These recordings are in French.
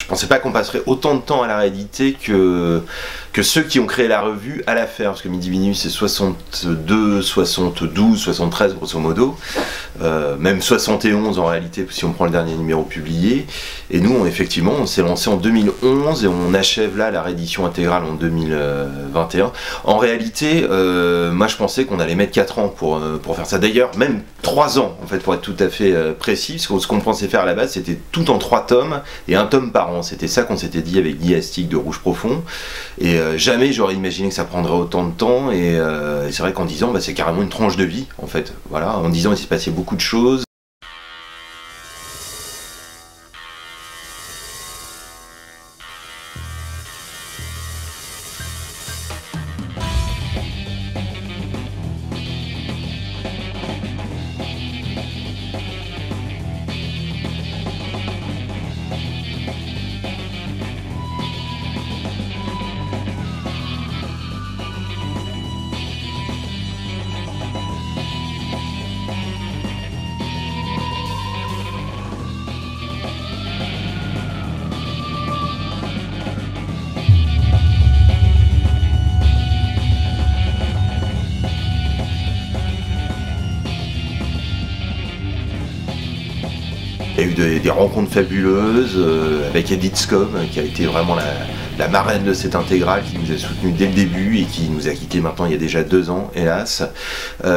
Je pensais pas qu'on passerait autant de temps à la rééditer que ceux qui ont créé la revue à la faire, parce que Midi Minuit c'est 62, 72, 73 grosso modo, même 71 en réalité si on prend le dernier numéro publié. Et nous effectivement on s'est lancé en 2011 et on achève là la réédition intégrale en 2021. En réalité moi je pensais qu'on allait mettre 4 ans pour faire ça, d'ailleurs même 3 ans en fait pour être tout à fait précis, parce que ce qu'on pensait faire à la base c'était tout en 3 tomes et un tome par an. C'était ça qu'on s'était dit avec Guy Astic de Rouge Profond, et jamais j'aurais imaginé que ça prendrait autant de temps, et c'est vrai qu'en 10 ans c'est carrément une tranche de vie en fait. Voilà, en 10 ans il s'est passé beaucoup de choses. Il y a eu des rencontres fabuleuses avec Edith Scom, qui a été vraiment la marraine de cette intégrale, qui nous a soutenus dès le début et qui nous a quittés maintenant il y a déjà 2 ans, hélas. Il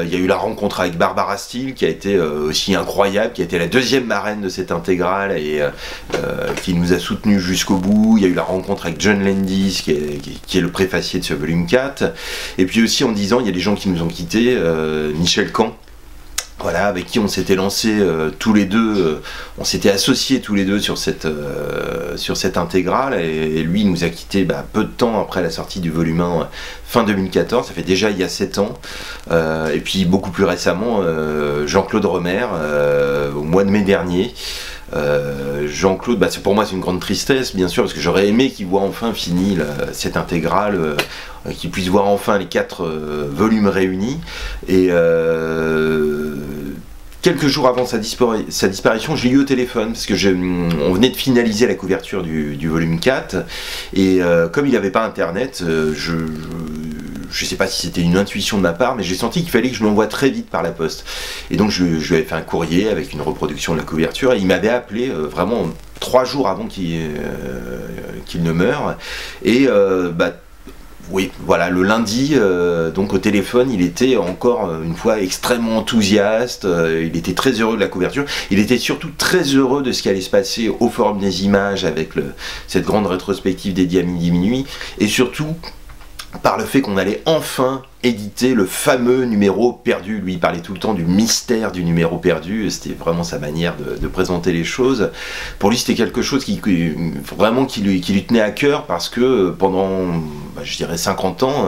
y a eu la rencontre avec Barbara Steele, qui a été aussi incroyable, qui a été la 2e marraine de cette intégrale et qui nous a soutenus jusqu'au bout. Il y a eu la rencontre avec John Landis, qui est le préfacier de ce volume 4. Et puis aussi en 10 ans, il y a des gens qui nous ont quittés, Michel Camp, voilà, avec qui on s'était lancé tous les deux, on s'était associés tous les deux sur cette intégrale, et lui il nous a quittés peu de temps après la sortie du volume 1, fin 2014, ça fait déjà il y a 7 ans, et puis beaucoup plus récemment Jean-Claude Romer, au mois de mai dernier. Jean-Claude, pour moi c'est une grande tristesse bien sûr, parce que j'aurais aimé qu'il voit enfin fini cette intégrale, qu'il puisse voir enfin les 4 volumes réunis, et quelques jours avant sa disparition, je l'ai eu au téléphone, parce que on venait de finaliser la couverture du volume 4, et comme il n'avait pas internet, je sais pas si c'était une intuition de ma part, mais j'ai senti qu'il fallait que je l'envoie très vite par la poste. Et donc je lui avais fait un courrier avec une reproduction de la couverture, et il m'avait appelé vraiment 3 jours avant qu'il ne meure. Et oui, voilà, le lundi, donc au téléphone, il était encore une fois extrêmement enthousiaste, il était très heureux de la couverture, il était surtout très heureux de ce qui allait se passer au Forum des Images avec cette grande rétrospective dédiée à Midi Minuit, et surtout par le fait qu'on allait enfin éditer le fameux numéro perdu. Lui il parlait tout le temps du mystère du numéro perdu, c'était vraiment sa manière de présenter les choses. Pour lui c'était quelque chose qui lui tenait à cœur, parce que pendant je dirais 50 ans,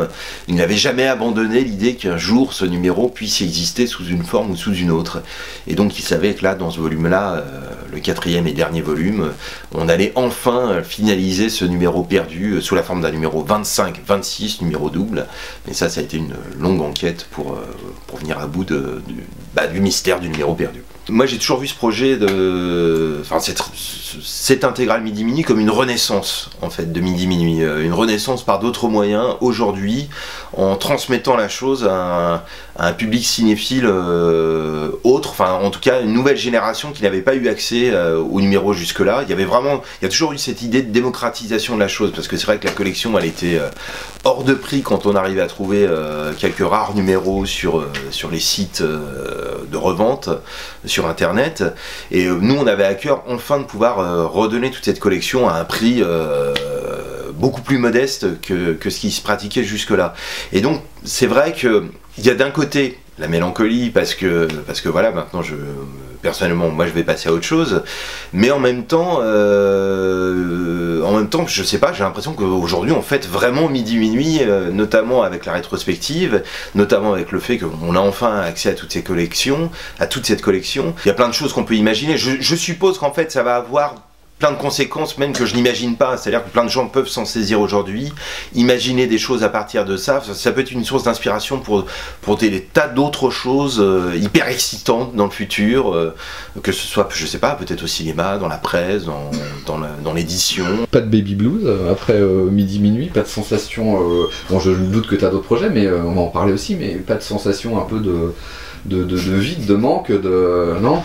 il n'avait jamais abandonné l'idée qu'un jour ce numéro puisse exister sous une forme ou sous une autre. Et donc il savait que là, dans ce volume-là, le 4e et dernier volume, on allait enfin finaliser ce numéro perdu sous la forme d'un numéro 25, 26, numéro double. Mais ça a été une longue enquête pour venir à bout du mystère du numéro perdu. Moi j'ai toujours vu ce projet cette intégrale Midi Minuit comme une renaissance en fait de Midi Minuit, une renaissance par d'autres moyens aujourd'hui, en transmettant la chose à un public cinéphile autre, enfin en tout cas une nouvelle génération qui n'avait pas eu accès au numéro jusque-là. Il y a toujours eu cette idée de démocratisation de la chose, parce que c'est vrai que la collection elle était hors de prix quand on arrivait à trouver quelques rares numéros sur les sites de revente sur internet, et nous on avait à cœur enfin de pouvoir redonner toute cette collection à un prix beaucoup plus modeste que ce qui se pratiquait jusque là. Et donc c'est vrai que il y a d'un côté la mélancolie, parce que voilà, maintenant personnellement moi je vais passer à autre chose, mais en même temps je sais pas, j'ai l'impression qu'aujourd'hui on fête vraiment Midi Minuit, notamment avec la rétrospective, notamment avec le fait qu'on a enfin accès à toutes ces collections, à toute cette collection. Il y a plein de choses qu'on peut imaginer. Je suppose qu'en fait ça va avoir plein de conséquences même que je n'imagine pas, c'est-à-dire que plein de gens peuvent s'en saisir aujourd'hui, imaginer des choses à partir de ça, ça peut être une source d'inspiration pour des tas d'autres choses hyper excitantes dans le futur, que ce soit, je sais pas, peut-être au cinéma, dans la presse, dans l'édition. Pas de baby blues après midi minuit, pas de sensation, bon je doute que tu as d'autres projets, mais on va en parler aussi, mais pas de sensation un peu de vide, de manque, non?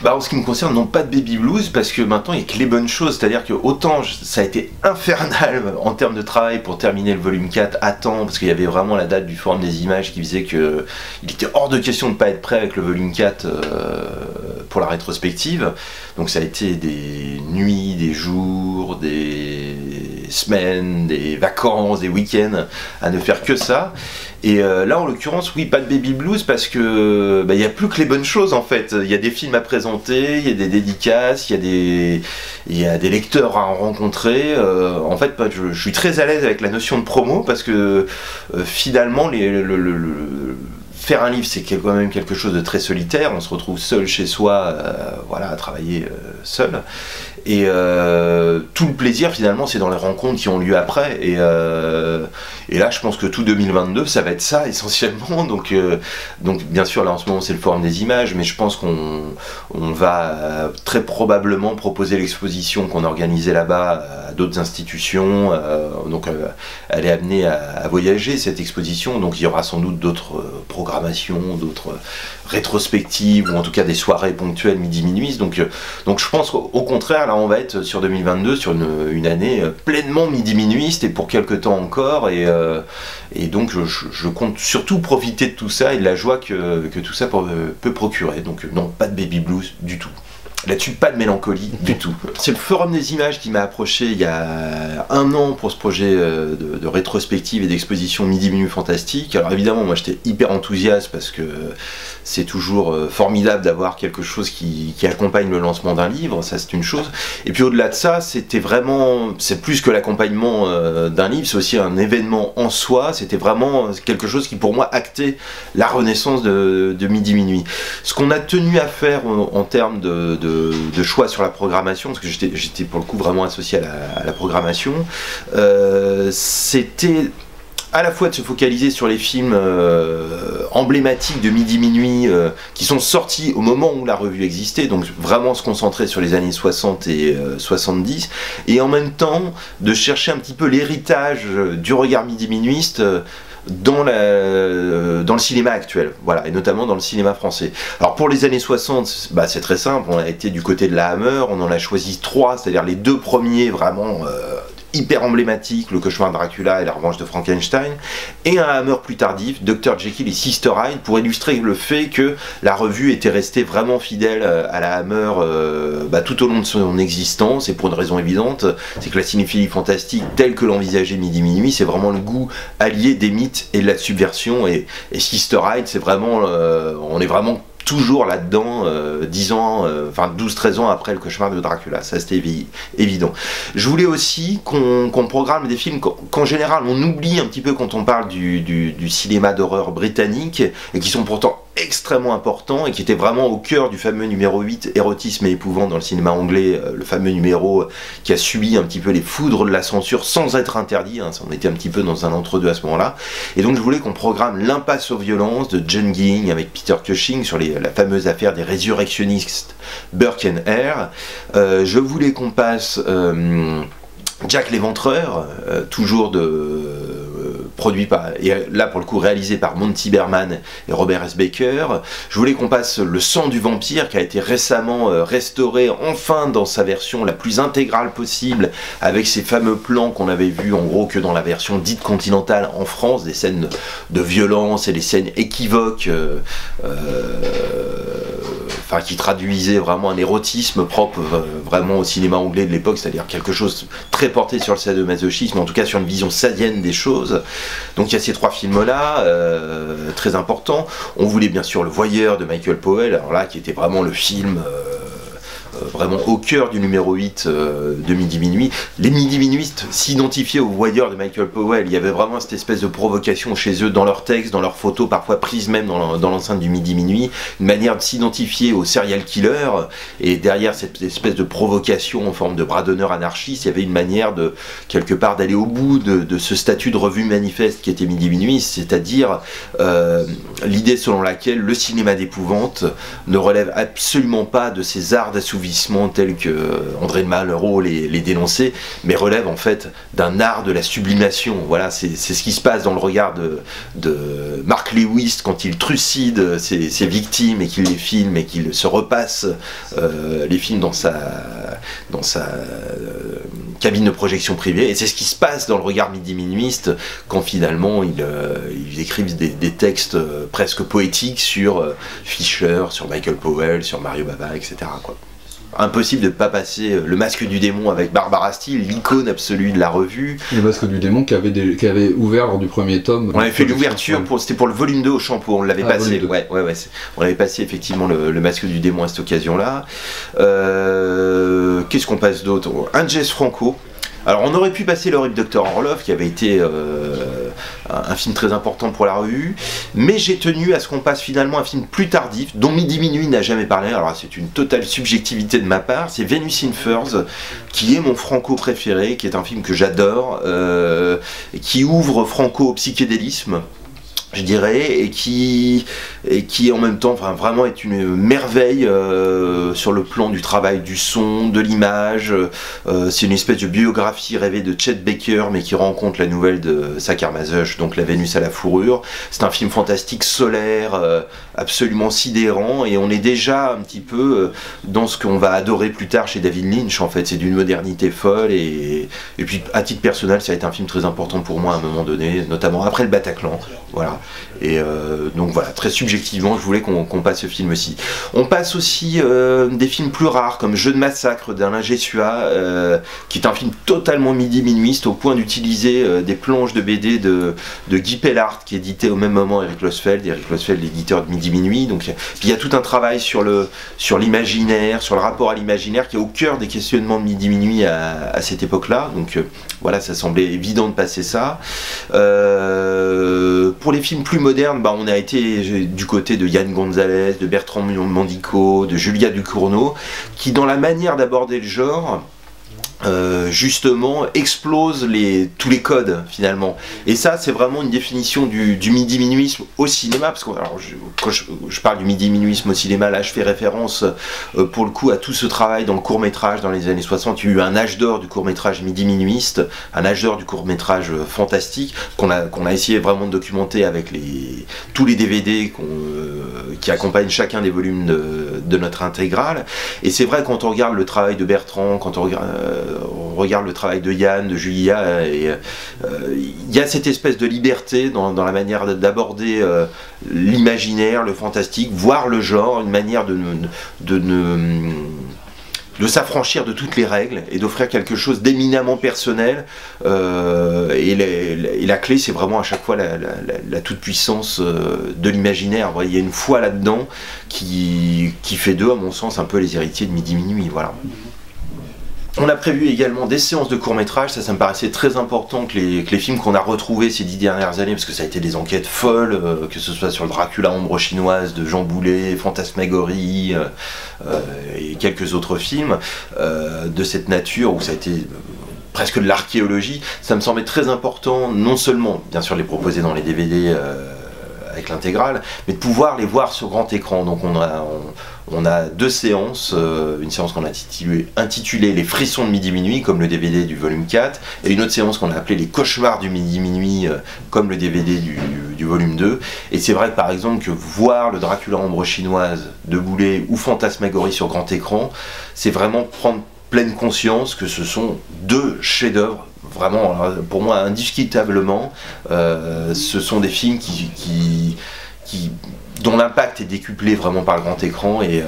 Bah, en ce qui me concerne, non, pas de baby blues, parce que maintenant il n'y a que les bonnes choses, c'est-à-dire que autant ça a été infernal en termes de travail pour terminer le volume 4 à temps, parce qu'il y avait vraiment la date du Forum des images qui faisait que il était hors de question de ne pas être prêt avec le volume 4 pour la rétrospective, donc ça a été des nuits, des jours, des semaines, des vacances, des week-ends à ne faire que ça. Et là, en l'occurrence, oui, pas de baby blues parce que il n'y a plus que les bonnes choses en fait. Il y a des films à présenter, il y a des dédicaces, il y a des lecteurs à rencontrer. En fait, je suis très à l'aise avec la notion de promo parce que finalement, faire un livre, c'est quand même quelque chose de très solitaire. On se retrouve seul chez soi, voilà, à travailler seul. Et tout le plaisir, finalement, c'est dans les rencontres qui ont lieu après. Et là, je pense que tout 2022, ça va être ça, essentiellement. Donc bien sûr, là, en ce moment, c'est le Forum des images, mais je pense qu'on va très probablement proposer l'exposition qu'on organisait là-bas à d'autres institutions. Donc, elle est amenée à voyager, cette exposition. Donc, il y aura sans doute d'autres programmations, d'autres rétrospectives, ou en tout cas des soirées ponctuelles midi-minuit. Donc je pense qu'au contraire, là, on va être sur 2022, sur une année pleinement midi-minuiste et pour quelques temps encore. Et donc je compte surtout profiter de tout ça et de la joie que tout ça peut procurer. Donc non, pas de baby blues du tout. Là-dessus, pas de mélancolie du tout. C'est le Forum des images qui m'a approché il y a 1 an pour ce projet de rétrospective et d'exposition Midi Minuit Fantastique. Alors évidemment, moi j'étais hyper enthousiaste parce que c'est toujours formidable d'avoir quelque chose qui accompagne le lancement d'un livre, ça c'est une chose. Et puis au-delà de ça, c'était vraiment, c'est plus que l'accompagnement d'un livre, c'est aussi un événement en soi, c'était vraiment quelque chose qui pour moi actait la renaissance de Midi Minuit. Ce qu'on a tenu à faire en termes de choix sur la programmation, parce que j'étais pour le coup vraiment associé à la programmation, c'était à la fois de se focaliser sur les films emblématiques de Midi Minuit qui sont sortis au moment où la revue existait, donc vraiment se concentrer sur les années 60 et 70, et en même temps de chercher un petit peu l'héritage du regard Midi Minuiste dans le cinéma actuel, voilà, et notamment dans le cinéma français. Alors pour les années 60, bah, c'est très simple, on a été du côté de la Hammer, on en a choisi 3, c'est-à-dire les 2 premiers vraiment hyper emblématiques, Le Cauchemar de Dracula et La Revanche de Frankenstein, et un Hammer plus tardif, Dr Jekyll et Sister Hyde, pour illustrer le fait que la revue était restée vraiment fidèle à la Hammer tout au long de son existence, et pour une raison évidente, c'est que la cinéphilie fantastique telle que l'envisageait Midi Minuit, c'est vraiment le goût allié des mythes et de la subversion, et Sister Hyde, c'est vraiment, on est vraiment toujours là-dedans, 10 ans, enfin 12-13 ans après Le Cauchemar de Dracula, ça c'était évident. Je voulais aussi qu'on programme des films qu'en général on oublie un petit peu quand on parle du cinéma d'horreur britannique, et qui sont pourtant extrêmement importants, et qui étaient vraiment au cœur du fameux numéro 8, Érotisme et épouvante, dans le cinéma anglais, le fameux numéro qui a subi un petit peu les foudres de la censure sans être interdit, hein, on était un petit peu dans un entre-deux à ce moment-là, et donc je voulais qu'on programme L'impasse aux violences de John Ging avec Peter Cushing sur la fameuse affaire des résurrectionnistes Burke and Hare. Je voulais qu'on passe Jack l'Éventreur, toujours produit par, et là pour le coup réalisé par Monty Berman et Robert S. Baker. Je voulais qu'on passe Le sang du vampire, qui a été récemment restauré enfin dans sa version la plus intégrale possible, avec ces fameux plans qu'on avait vus en gros que dans la version dite continentale en France, des scènes de violence et des scènes équivoques, enfin qui traduisaient vraiment un érotisme propre vraiment au cinéma anglais de l'époque, c'est-à-dire quelque chose très porté sur le sadomasochisme, en tout cas sur une vision sadienne des choses. Donc il y a ces 3 films-là, très importants. On voulait bien sûr Le Voyeur de Michael Powell, alors là qui était vraiment le film vraiment au cœur du numéro 8 de Midi Minuit. Les Midi Minuistes s'identifiaient aux voyeurs de Michael Powell. Il y avait vraiment cette espèce de provocation chez eux dans leurs textes, dans leurs photos, parfois prises même dans l'enceinte du Midi Minuit, une manière de s'identifier aux serial killers, et derrière cette espèce de provocation en forme de bras d'honneur anarchiste, il y avait une manière de, quelque part, d'aller au bout de ce statut de revue manifeste qui était Midi Minuit, c'est-à-dire l'idée selon laquelle le cinéma d'épouvante ne relève absolument pas de ces arts d'assouvissement tels que André Malraux les dénonçait, mais relève en fait d'un art de la sublimation. Voilà, c'est ce qui se passe dans le regard de Mark Lewis quand il trucide ses victimes et qu'il les filme et qu'il se repasse les films dans sa cabine de projection privée, et c'est ce qui se passe dans le regard Midi Minuiste quand finalement ils écrivent des textes presque poétiques sur Fischer, sur Michael Powell, sur Mario Bava, etc. quoi. Impossible de ne pas passer Le Masque du Démon avec Barbara Steele, l'icône absolue de la revue. Le Masque du Démon qui avait ouvert lors du premier tome. On avait fait l'ouverture, c'était pour le volume 2 au Champeau, on l'avait passé. Ouais, on avait passé effectivement le Masque du Démon à cette occasion-là. Qu'est-ce qu'on passe d'autre? Un Jess Franco. Alors on aurait pu passer Le Horrible Dr Orloff, qui avait été un film très important pour la revue, mais j'ai tenu à ce qu'on passe finalement un film plus tardif, dont Midi Minuit n'a jamais parlé. Alors c'est une totale subjectivité de ma part, c'est Venus in Furs, qui est mon Franco préféré, qui est un film que j'adore, qui ouvre Franco au psychédélisme, je dirais, et qui en même temps vraiment est une merveille sur le plan du travail du son, de l'image. C'est une espèce de biographie rêvée de Chet Baker, mais qui rencontre la nouvelle de Sacher Masoch, donc La Vénus à la fourrure. C'est un film fantastique, solaire, absolument sidérant, et on est déjà un petit peu dans ce qu'on va adorer plus tard chez David Lynch. En fait, c'est d'une modernité folle, et puis à titre personnel, ça a été un film très important pour moi à un moment donné, notamment après le Bataclan. Voilà. Et donc voilà, très subjectivement, je voulais qu'on passe ce film-ci. On passe aussi des films plus rares, comme Jeu de massacre d'Alain Gessua, qui est un film totalement Midi Minuiste, au point d'utiliser des planches de BD de Guy Pellart, qui éditait au même moment Eric Losfeld, l'éditeur de Midi Minuit. Donc puis il y a tout un travail sur l'imaginaire, sur le rapport à l'imaginaire, qui est au cœur des questionnements de Midi Minuit à cette époque-là. Donc voilà, ça semblait évident de passer ça. Pour les films plus modernes, on a été du côté de Yann Gonzalez, de Bertrand Mandico, de Julia Ducournau, qui dans la manière d'aborder le genre, justement explose tous les codes finalement, et ça c'est vraiment une définition du midi minuisme au cinéma, parce que quand je parle du midi minuisme au cinéma, là je fais référence pour le coup à tout ce travail dans le court métrage dans les années 60. Il y a eu un âge d'or du court métrage midi minuiste, un âge d'or du court métrage fantastique qu'on a essayé vraiment de documenter avec tous les DVD qui accompagnent chacun des volumes de notre intégrale. Et c'est vrai, quand on regarde le travail de Bertrand, quand on regarde le travail de Yann, de Julia, il y a cette espèce de liberté dans la manière d'aborder l'imaginaire, le fantastique, voire le genre, une manière de s'affranchir de toutes les règles et d'offrir quelque chose d'éminemment personnel, et la clé c'est vraiment à chaque fois la toute-puissance de l'imaginaire. Il y a une foi là-dedans qui fait d'eux, à mon sens, un peu les héritiers de Midi Minuit. Voilà. On a prévu également des séances de court-métrage, ça me paraissait très important que les films qu'on a retrouvés ces 10 dernières années, parce que ça a été des enquêtes folles, que ce soit sur le Dracula ombre chinoise de Jean Boulet, Fantasmagorie et quelques autres films de cette nature, où ça a été presque de l'archéologie. Ça me semblait très important, non seulement bien sûr les proposer dans les DVD avec l'intégrale, mais de pouvoir les voir sur grand écran. Donc on a deux séances, une séance qu'on a intitulée Les frissons de Midi Minuit, comme le DVD du volume 4, et une autre séance qu'on a appelée Les cauchemars du Midi Minuit, comme le DVD du volume 2. Et c'est vrai que par exemple que voir le Dracula ombre chinoise de Boulet ou Fantasmagorie sur grand écran, c'est vraiment prendre pleine conscience que ce sont deux chefs-d'œuvre. Vraiment, pour moi, indiscutablement, ce sont des films dont l'impact est décuplé vraiment par le grand écran et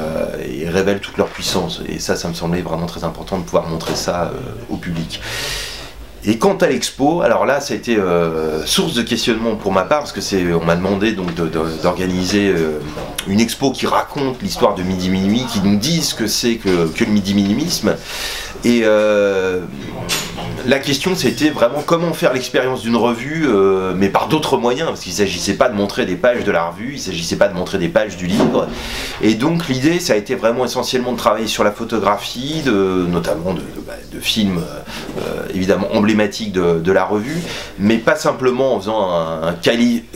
révèlent toute leur puissance. Et ça me semblait vraiment très important de pouvoir montrer ça au public. Et quant à l'expo, alors là ça a été source de questionnement pour ma part, parce que on m'a demandé donc d'organiser une expo qui raconte l'histoire de Midi Minuit, qui nous dit ce que c'est que le midi-minuisme. Et la question c'était vraiment comment faire l'expérience d'une revue, mais par d'autres moyens, parce qu'il ne s'agissait pas de montrer des pages de la revue, il ne s'agissait pas de montrer des pages du livre. Et donc l'idée ça a été vraiment essentiellement de travailler sur la photographie, notamment de films évidemment emblématiques de la revue, mais pas simplement en faisant un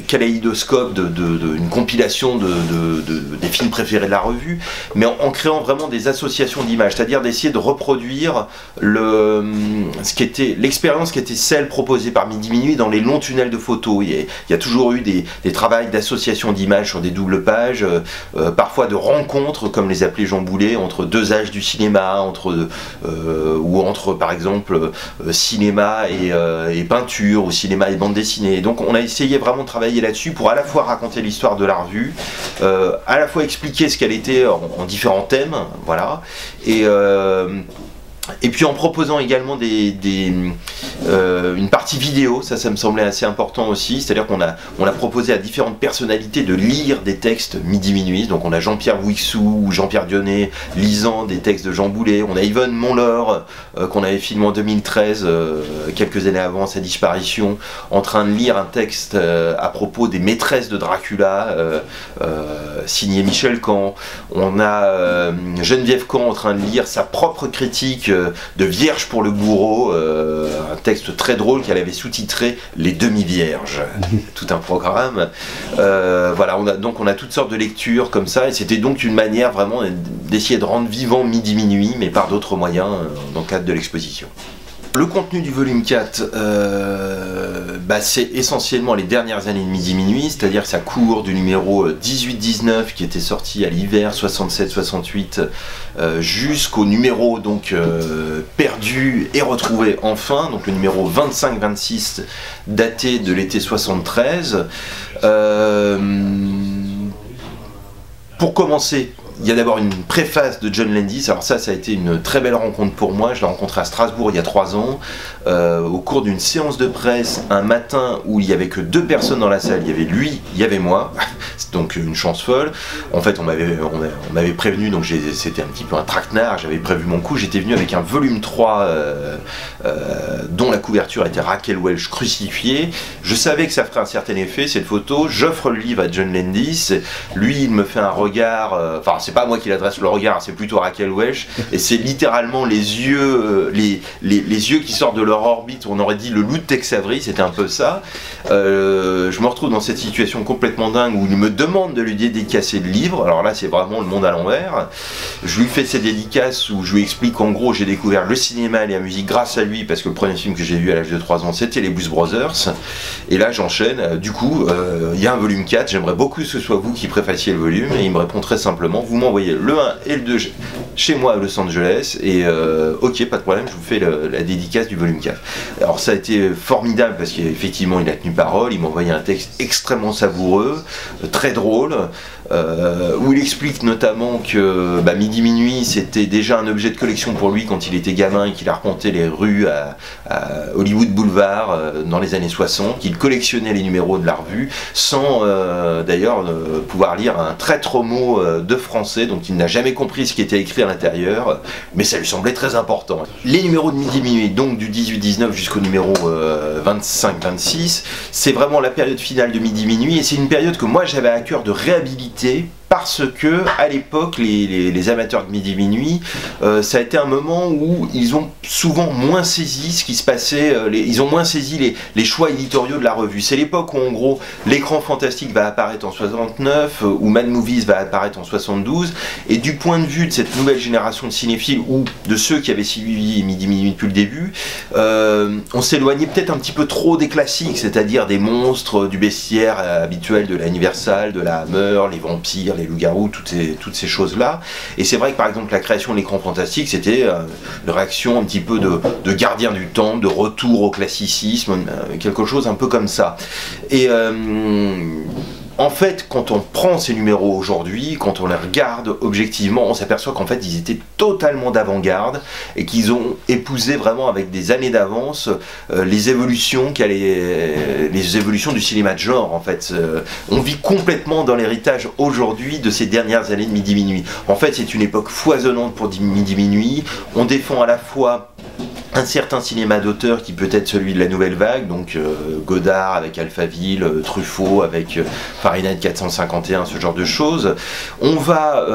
kaléidoscope une compilation des films préférés de la revue, mais en créant vraiment des associations d'images, c'est-à-dire d'essayer de reproduire l'expérience qui était celle proposée par Midi Minuit dans les longs tunnels de photos. Il y a toujours eu des travaux d'association d'images sur des doubles pages, parfois de rencontres, comme les appelait Jean Boulet, entre deux âges du cinéma, ou entre par exemple cinéma et peinture, ou cinéma et bande dessinée. Et donc on a essayé vraiment de travailler là-dessus pour à la fois raconter l'histoire de la revue, à la fois expliquer ce qu'elle était en différents thèmes, voilà, et puis en proposant également une partie vidéo, ça me semblait assez important aussi, c'est-à-dire qu'on a proposé à différentes personnalités de lire des textes midi-minuit. Donc on a Jean-Pierre Bouixou ou Jean-Pierre Dionnet lisant des textes de Jean Boulet, on a Yvonne Monlaure qu'on avait filmé en 2013, quelques années avant sa disparition, en train de lire un texte à propos des maîtresses de Dracula, signé Michel Caen. On a Geneviève Caen en train de lire sa propre critique de Vierge pour le bourreau, un texte très drôle qu'elle avait sous-titré Les demi-vierges, tout un programme. Voilà, on a toutes sortes de lectures comme ça, et c'était donc une manière vraiment d'essayer de rendre vivant Midi Minuit, mais par d'autres moyens, dans le cadre de l'exposition. Le contenu du volume 4, c'est essentiellement les dernières années de Midi Minuit, c'est-à-dire que ça court du numéro 18-19 qui était sorti à l'hiver 67-68 jusqu'au numéro donc perdu et retrouvé enfin, donc le numéro 25-26 daté de l'été 73. Pour commencer, il y a d'abord une préface de John Landis. Alors ça a été une très belle rencontre pour moi. Je l'ai rencontré à Strasbourg il y a 3 ans, au cours d'une séance de presse, un matin où il n'y avait que 2 personnes dans la salle. Il y avait lui, il y avait moi. C'est donc une chance folle. En fait, on m'avait prévenu, donc c'était un petit peu un traquenard. J'avais prévu mon coup. J'étais venu avec un volume 3 dont la couverture était Raquel Welch crucifiée. Je savais que ça ferait un certain effet, cette photo. J'offre le livre à John Landis. Lui, il me fait un regard... Enfin, c'est pas moi qui l'adresse le regard, c'est plutôt Raquel Welch, et c'est littéralement les yeux qui sortent de leur orbite. On aurait dit le loup de Tex Avery, c'était un peu ça. Je me retrouve dans cette situation complètement dingue où il me demande de lui dédicacer le livre. Alors là, c'est vraiment le monde à l'envers. Je lui fais ses dédicaces où je lui explique qu'en gros, j'ai découvert le cinéma et la musique grâce à lui, parce que le premier film que j'ai vu à l'âge de 3 ans, c'était les Blues Brothers. Et là, j'enchaîne. Du coup, il y a un volume 4, j'aimerais beaucoup que ce soit vous qui préfaciez le volume, et il me répond très simplement, vous m'envoyez le 1 et le 2 chez moi à Los Angeles, et ok, pas de problème, je vous fais la dédicace du volume 4. Alors ça a été formidable parce qu'effectivement il a tenu parole, il m'a envoyé un texte extrêmement savoureux, très drôle, où il explique notamment que Midi Minuit c'était déjà un objet de collection pour lui quand il était gamin et qu'il arpentait les rues à Hollywood Boulevard dans les années 60, qu'il collectionnait les numéros de la revue sans d'ailleurs pouvoir lire un traître mot de français, donc il n'a jamais compris ce qui était écrit à l'intérieur, mais ça lui semblait très important. Les numéros de Midi Minuit, donc du 18-19 jusqu'au numéro 25-26, c'est vraiment la période finale de Midi Minuit, et c'est une période que moi j'avais à cœur de réhabiliter, parce que à l'époque les amateurs de Midi Minuit, ça a été un moment où ils ont souvent moins saisi ce qui se passait, ils ont moins saisi les choix éditoriaux de la revue. C'est l'époque où en gros l'écran fantastique va apparaître en 69, où Mad Movies va apparaître en 72, et du point de vue de cette nouvelle génération de cinéphiles, ou de ceux qui avaient suivi Midi Minuit depuis le début, on s'éloignait peut-être un petit peu trop des classiques, c'est-à-dire des monstres du bestiaire habituel de la Universal, de la Hammer, les vampires, les loups-garous, toutes ces choses-là. Et c'est vrai que par exemple la création de l'écran fantastique, c'était une réaction un petit peu de gardien du temps, de retour au classicisme, quelque chose un peu comme ça. Et En fait, quand on prend ces numéros aujourd'hui, quand on les regarde objectivement, on s'aperçoit qu'en fait ils étaient totalement d'avant-garde et qu'ils ont épousé vraiment avec des années d'avance les évolutions les évolutions du cinéma de genre. En fait, on vit complètement dans l'héritage aujourd'hui de ces dernières années de Midi Minuit. En fait, c'est une époque foisonnante pour Midi Minuit. On défend à la fois un certain cinéma d'auteur qui peut être celui de la nouvelle vague, donc Godard avec Alphaville, Truffaut avec Fahrenheit 451, ce genre de choses. On va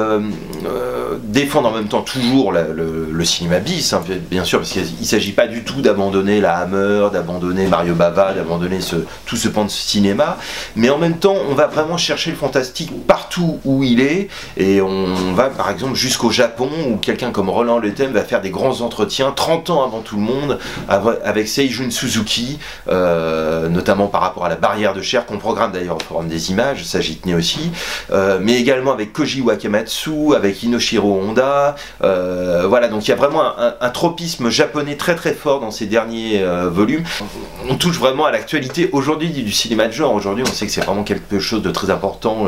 défendre en même temps toujours le cinéma bis, hein, bien sûr, parce qu'il ne s'agit pas du tout d'abandonner la Hammer, d'abandonner Mario Bava, d'abandonner tout ce pan de cinéma, mais en même temps on va vraiment chercher le fantastique partout où il est, et on va par exemple jusqu'au Japon, où quelqu'un comme Roland Le Thème va faire des grands entretiens 30 ans avant tout le monde avec Seijun Suzuki, notamment par rapport à la barrière de chair qu'on programme d'ailleurs au Forum des Images, ça j'y tenais aussi, mais également avec Koji Wakamatsu, avec Inoshiro Honda, voilà, donc il y a vraiment un tropisme japonais très très fort dans ces derniers volumes. On touche vraiment à l'actualité aujourd'hui du cinéma de genre. Aujourd'hui on sait que c'est vraiment quelque chose de très important,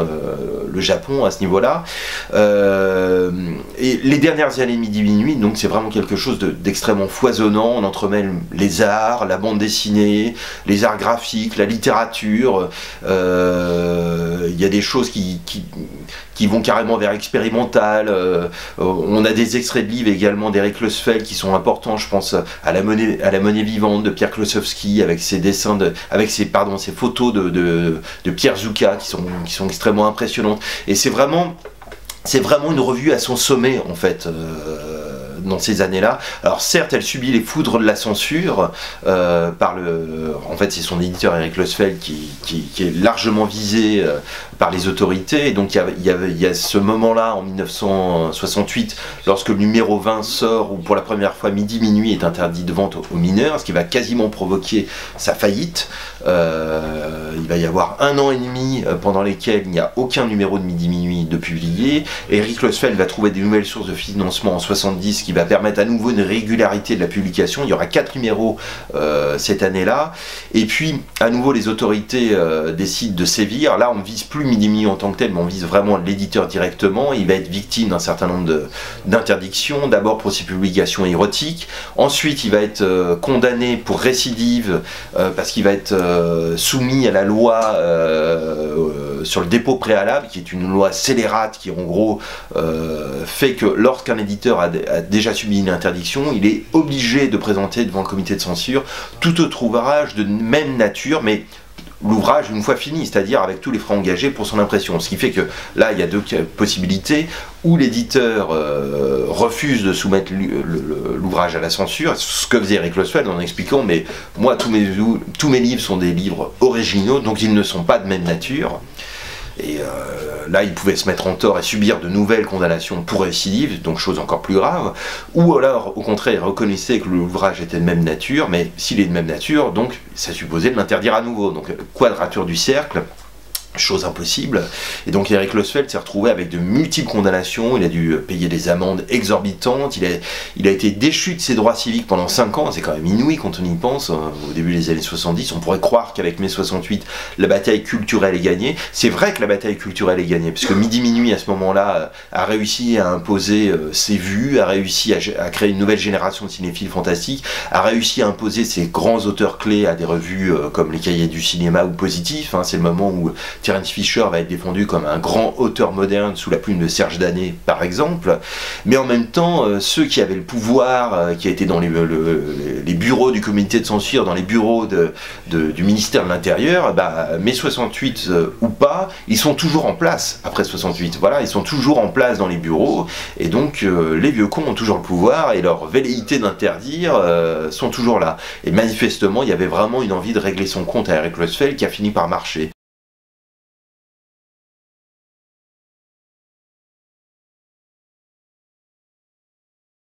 le Japon à ce niveau-là, et les dernières années de Midi Minuit, donc c'est vraiment quelque chose d'extrêmement foisonnant. On entremêle les arts, la bande dessinée, les arts graphiques, la littérature. Il y a des choses qui vont carrément vers expérimental. On a des extraits de livres également d'Eric Losfeld qui sont importants. Je pense à la monnaie vivante de Pierre Klosowski, avec ses dessins, avec ses photos de Pierre Zucca qui sont extrêmement impressionnantes. Et c'est vraiment une revue à son sommet en fait. Dans ces années-là. Alors certes, elle subit les foudres de la censure en fait c'est son éditeur Eric Losfeld qui est largement visé par les autorités, et donc il y a ce moment-là en 1968 lorsque le numéro 20 sort, où pour la première fois Midi Minuit est interdit de vente aux mineurs, ce qui va quasiment provoquer sa faillite. Il va y avoir 1 an et demi pendant lesquels il n'y a aucun numéro de Midi Minuit de publié. Eric Losfeld va trouver des nouvelles sources de financement en 70 qui va permettre à nouveau une régularité de la publication. Il y aura 4 numéros cette année-là, et puis à nouveau les autorités décident de sévir. Là on ne vise plus Midi Minuit en tant que tel, mais on vise vraiment l'éditeur directement. Il va être victime d'un certain nombre d'interdictions, d'abord pour ses publications érotiques, ensuite il va être condamné pour récidive parce qu'il va être soumis à la loi sur le dépôt préalable, qui est une loi scélérate qui en gros fait que lorsqu'un éditeur a déjà subi une interdiction, il est obligé de présenter devant le comité de censure tout autre ouvrage de même nature, mais l'ouvrage une fois fini, c'est-à-dire avec tous les frais engagés pour son impression. Ce qui fait que là, il y a deux possibilités, où l'éditeur refuse de soumettre l'ouvrage à la censure, ce que faisait Eric Losfeld en expliquant, mais moi tous mes livres sont des livres originaux, donc ils ne sont pas de même nature. Et là, il pouvait se mettre en tort et subir de nouvelles condamnations pour récidive, donc chose encore plus grave. Ou alors, au contraire, il reconnaissait que l'ouvrage était de même nature, mais s'il est de même nature, donc ça supposait de l'interdire à nouveau. Donc, quadrature du cercle. Chose impossible, et donc Eric Losfeld s'est retrouvé avec de multiples condamnations. Il a dû payer des amendes exorbitantes, il a été déchu de ses droits civiques pendant 5 ans, c'est quand même inouï quand on y pense. Au début des années 70, on pourrait croire qu'avec mai 68, la bataille culturelle est gagnée. C'est vrai que la bataille culturelle est gagnée, parce que Midi Minuit à ce moment-là a réussi à imposer ses vues, a réussi à créer une nouvelle génération de cinéphiles fantastiques, a réussi à imposer ses grands auteurs clés à des revues comme les Cahiers du cinéma ou Positif, hein. C'est le moment où Terence Fisher va être défendu comme un grand auteur moderne sous la plume de Serge Danet par exemple, mais en même temps ceux qui avaient le pouvoir, qui étaient dans les bureaux du comité de censure, dans les bureaux du ministère de l'Intérieur, mai 68 ou pas, ils sont toujours en place après 68, voilà, ils sont toujours en place dans les bureaux, et donc les vieux cons ont toujours le pouvoir, et leur velléité d'interdire sont toujours là. Et manifestement il y avait vraiment une envie de régler son compte à Eric Losfeld qui a fini par marcher.